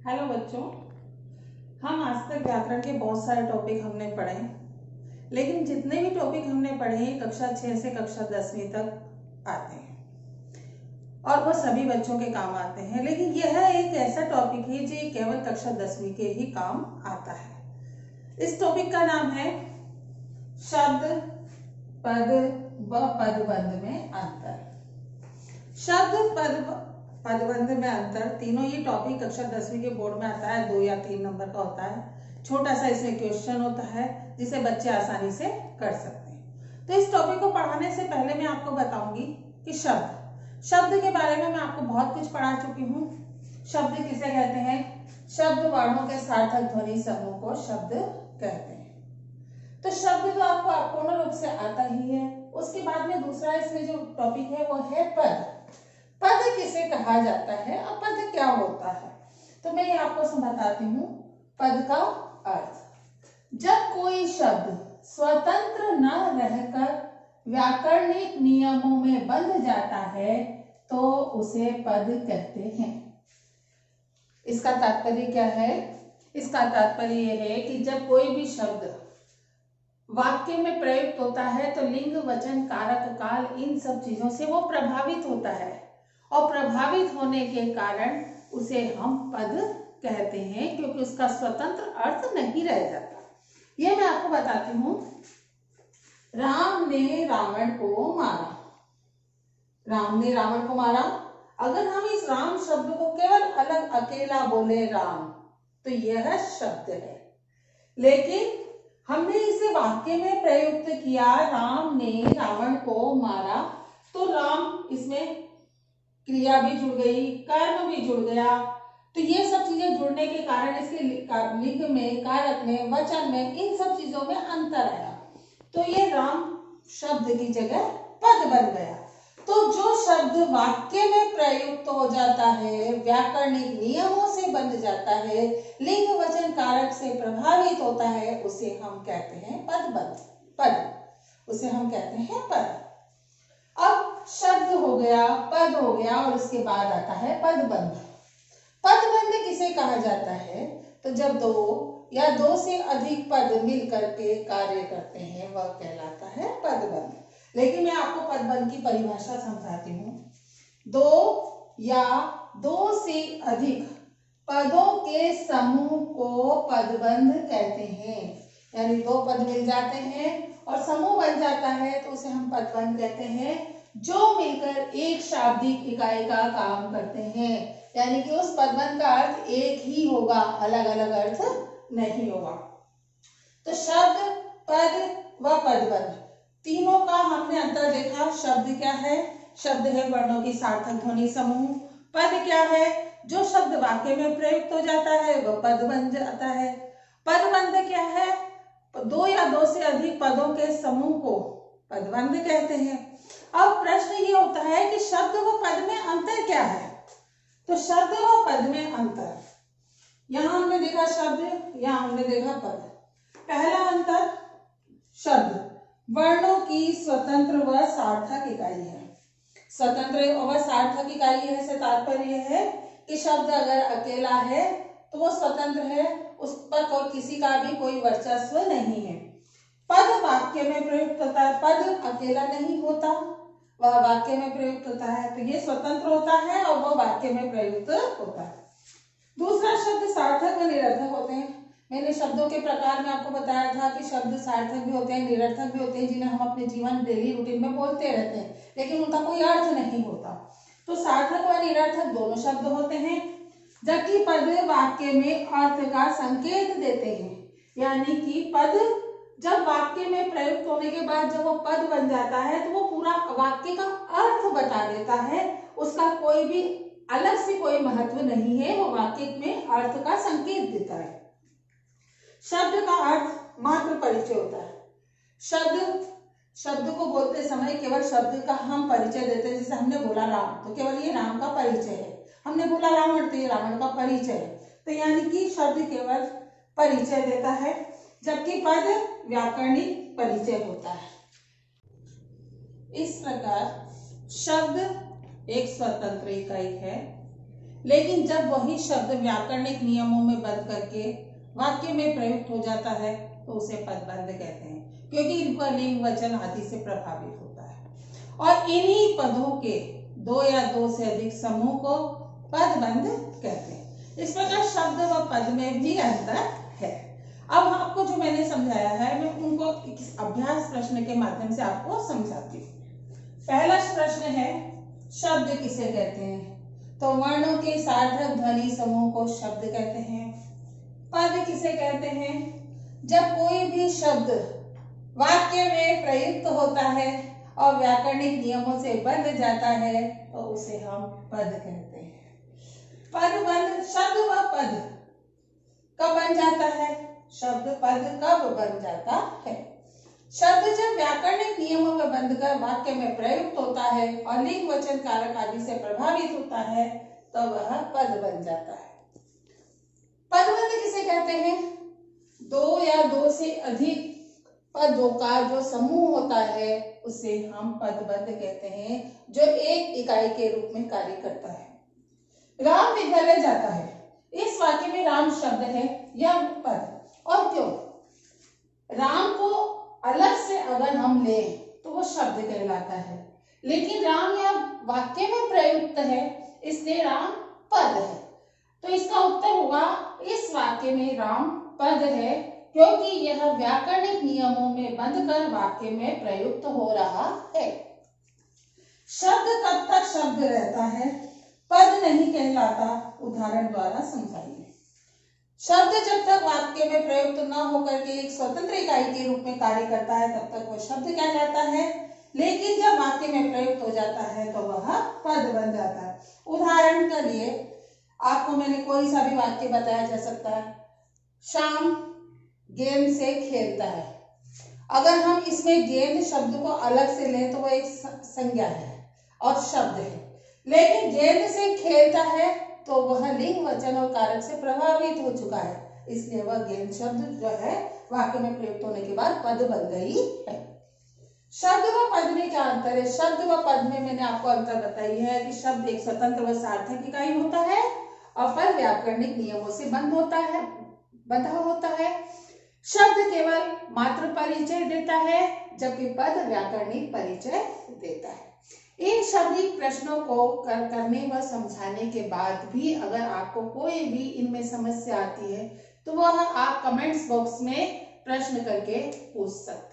Hello बच्चों, हम आज तक व्याकरण के बहुत सारे टॉपिक हमने पढ़े, लेकिन जितने भी टॉपिक हमने पढ़े कक्षा 6 से कक्षा 10वीं तक आते हैं और वो सभी बच्चों के काम आते हैं। लेकिन यह एक ऐसा टॉपिक है जो केवल कक्षा 10वीं के ही काम आता है। इस टॉपिक का नाम है शब्द, पद व पदबंध में अंतर। शब्द, पद, पदबंध में अंतर, तीनों ये टॉपिक कक्षा 10वीं के बोर्ड में आता है। 2 या 3 नंबर का होता है। छोटा सा इसमें क्वेश्चन होता है जिसे बच्चे आसानी से कर सकते हैं। तो इस टॉपिक को पढ़ाने से पहले मैं आपको बताऊंगी कि शब्द के बारे में मैं आपको बहुत कुछ पढ़ा चुकी हूँ। शब्द किसे कहते हैं? शब्द वर्णों के सार्थक ध्वनि समूह को शब्द कहते हैं। तो शब्द तो आपको पूर्ण रूप से आता ही है। उसके बाद में दूसरा इसमें जो टॉपिक है वो है पद। पद किसे कहा जाता है और पद क्या होता है? तो मैं ये आपको बताती हूँ पद का अर्थ। जब कोई शब्द स्वतंत्र न रहकर व्याकरणिक नियमों में बंध जाता है तो उसे पद कहते हैं। इसका तात्पर्य क्या है? इसका तात्पर्य यह है कि जब कोई भी शब्द वाक्य में प्रयुक्त होता है तो लिंग, वचन, कारक, काल, इन सब चीजों से वो प्रभावित होता है और प्रभावित होने के कारण उसे हम पद कहते हैं, क्योंकि उसका स्वतंत्र अर्थ नहीं रह जाता। ये मैं आपको बताती हूँ। राम ने रावण को मारा। राम ने रावण को मारा। अगर हम इस राम शब्द को केवल अलग अकेला बोले राम, तो यह शब्द है। लेकिन हमने इसे वाक्य में प्रयुक्त किया, राम ने रावण को मारा, तो राम इसमें क्रिया भी जुड़ गई, कर्म भी जुड़ गया। तो ये सब चीजें जुड़ने के कारण इसके लिंग में, कारक में, वचन में, इन सब चीजों में अंतर आया। तो ये राम शब्द की जगह पद बन गया। तो जो शब्द वाक्य में प्रयुक्त हो जाता है, व्याकरणिक नियमों से बंध जाता है, लिंग, वचन, कारक से प्रभावित होता है, उसे हम कहते हैं पदबंध। पद, उसे हम कहते हैं पद। अब शब्द हो गया, पद हो गया, और उसके बाद आता है पदबंध। पदबंध किसे कहा जाता है? तो जब दो या दो से अधिक पद मिलकर के कार्य करते हैं वह कहलाता है पदबंध। लेकिन मैं आपको पदबंध की परिभाषा समझाती हूँ। दो या दो से अधिक पदों के समूह को पदबंध कहते हैं। यानी दो पद मिल जाते हैं और समूह बन जाता है तो उसे हम पदबंध कहते हैं, जो मिलकर एक शाब्दिक इकाई का काम करते हैं। यानी कि उस पदबंध का अर्थ एक ही होगा, अलग अलग अर्थ नहीं होगा। तो शब्द, पद व पदबंध तीनों का हमने अंतर देखा। शब्द क्या है? शब्द है वर्णों की सार्थक ध्वनि समूह। पद क्या है? जो शब्द वाक्य में प्रयुक्त हो जाता है वह पद बन जाता है। पदबंध क्या है? दो या दो से अधिक पदों के समूह को पदबंध कहते हैं। अब प्रश्न ये होता है कि शब्द व पद में अंतर क्या है? तो शब्द व पद में अंतर, यहां हमने देखा शब्द, यहां हमने देखा पद। पहला अंतर, शब्द वर्णों की स्वतंत्र व सार्थक इकाई है। स्वतंत्र व सार्थक इकाई है से तात्पर्य है कि शब्द अगर अकेला है तो वो स्वतंत्र है, उस पर कोई किसी का भी कोई वर्चस्व नहीं है। पद वाक्य में प्रयुक्त होता है, पद अकेला नहीं होता, वह वाक्य में प्रयुक्त होता है, तो ये स्वतंत्र होता है और वह वाक्य में प्रयुक्त होता है। दूसरा, शब्द सार्थक व निरर्थक होते हैं। मैंने शब्दों के प्रकार में आपको बताया था कि शब्द सार्थक भी होते हैं, निरर्थक भी होते हैं, जिन्हें हम अपने जीवन डेली रूटीन में बोलते रहते हैं लेकिन उनका कोई अर्थ नहीं होता। तो सार्थक व निरर्थक दोनों शब्द होते हैं, जबकि पद वाक्य में अर्थ का संकेत देते हैं। यानी कि पद जब वाक्य में प्रयुक्त होने के बाद जब वो पद बन जाता है तो वो पूरा वाक्य का अर्थ बता देता है, उसका कोई भी अलग से कोई महत्व नहीं है, वो वाक्य में अर्थ का संकेत देता है। शब्द का अर्थ मात्र परिचय होता है। शब्द को बोलते समय केवल शब्द का हम परिचय देते हैं। जैसे हमने बोला राम, तो केवल ये राम का परिचय है। हमने बोला रावण, तो ये रावण का परिचय है। तो यानी कि शब्द केवल परिचय देता है, जबकि पद व्याकरणिक परिचय होता है। इस प्रकार शब्द एक स्वतंत्र इकाई है, लेकिन जब वही शब्द व्याकरणिक नियमों में बंद करके वाक्य में प्रयुक्त हो जाता है तो उसे पदबंध कहते हैं, क्योंकि इनका लिंग वचन आदि से प्रभावित होता है। और इन्हीं पदों के दो या दो से अधिक समूह को पदबंध कहते हैं। इस प्रकार शब्द व पद में भी अंतर है। अब आपको जो मैंने समझाया है मैं उनको इस अभ्यास प्रश्न के माध्यम से आपको समझाती हूँ। पहला प्रश्न है, शब्द किसे कहते हैं? तो वर्णों के सार्थक ध्वनि समूह को शब्द कहते हैं। पद किसे कहते हैं? जब कोई भी शब्द वाक्य में प्रयुक्त होता है और व्याकरणिक नियमों से बंध जाता है तो उसे हम पद कहते हैं। पदबंध शब्द व पद कब बन जाता है? शब्द पद कब बन जाता है? शब्द जब व्याकरणिक नियमों में बंधकर वाक्य में प्रयुक्त होता है और लिंग वचन कारक आदि से प्रभावित होता है तो वह पद बन जाता है। पदबंध किसे कहते हैं? दो या दो से अधिक पदों का जो समूह होता है उसे हम पदबंध कहते हैं, जो एक इकाई के रूप में कार्य करता है। राम विद्यालय जाता है, इस वाक्य में राम शब्द है या पद? और क्यों? राम को अलग से अगर हम लें तो वो शब्द कहलाता है, लेकिन राम यह वाक्य में प्रयुक्त है इसलिए राम पद है। तो इसका उत्तर होगा इस वाक्य में राम पद है, क्योंकि यह व्याकरणिक नियमों में बंधकर वाक्य में प्रयुक्त हो रहा है। शब्द कब तक शब्द रहता है, पद नहीं कहलाता? उदाहरण द्वारा समझाइए। शब्द जब तक वाक्य में प्रयुक्त न होकर के एक स्वतंत्र इकाई के रूप में कार्य करता है तब तक वह शब्द कहलाता है, लेकिन जब वाक्य में प्रयुक्त हो जाता है तो वह पद बन जाता है। उदाहरण के लिए आपको मैंने कोई सा भी वाक्य बताया जा सकता है, श्याम गेंद से खेलता है। अगर हम इसमें गेंद शब्द को अलग से लें तो वह एक संज्ञा है और शब्द है, लेकिन गेंद से खेलता है तो वह लिंग वचन और कारक से प्रभावित हो चुका है, इसलिए वह गेंद शब्द जो है वाक्य में प्रयुक्त होने के बाद पद बन गई है। शब्द व पद में क्या अंतर है? शब्द व पद में मैंने आपको अंतर बताई है कि शब्द एक स्वतंत्र व सार्थक इकाई होता है और पद व्याकरणिक नियमों से बंधा होता है। शब्द केवल मात्र परिचय देता है जबकि पद व्याकरणिक परिचय देता है। इन शब्दिक प्रश्नों को करने व समझाने के बाद भी अगर आपको कोई भी इनमें समस्या आती है तो वह आप कमेंट्स बॉक्स में प्रश्न करके पूछ सकते हैं।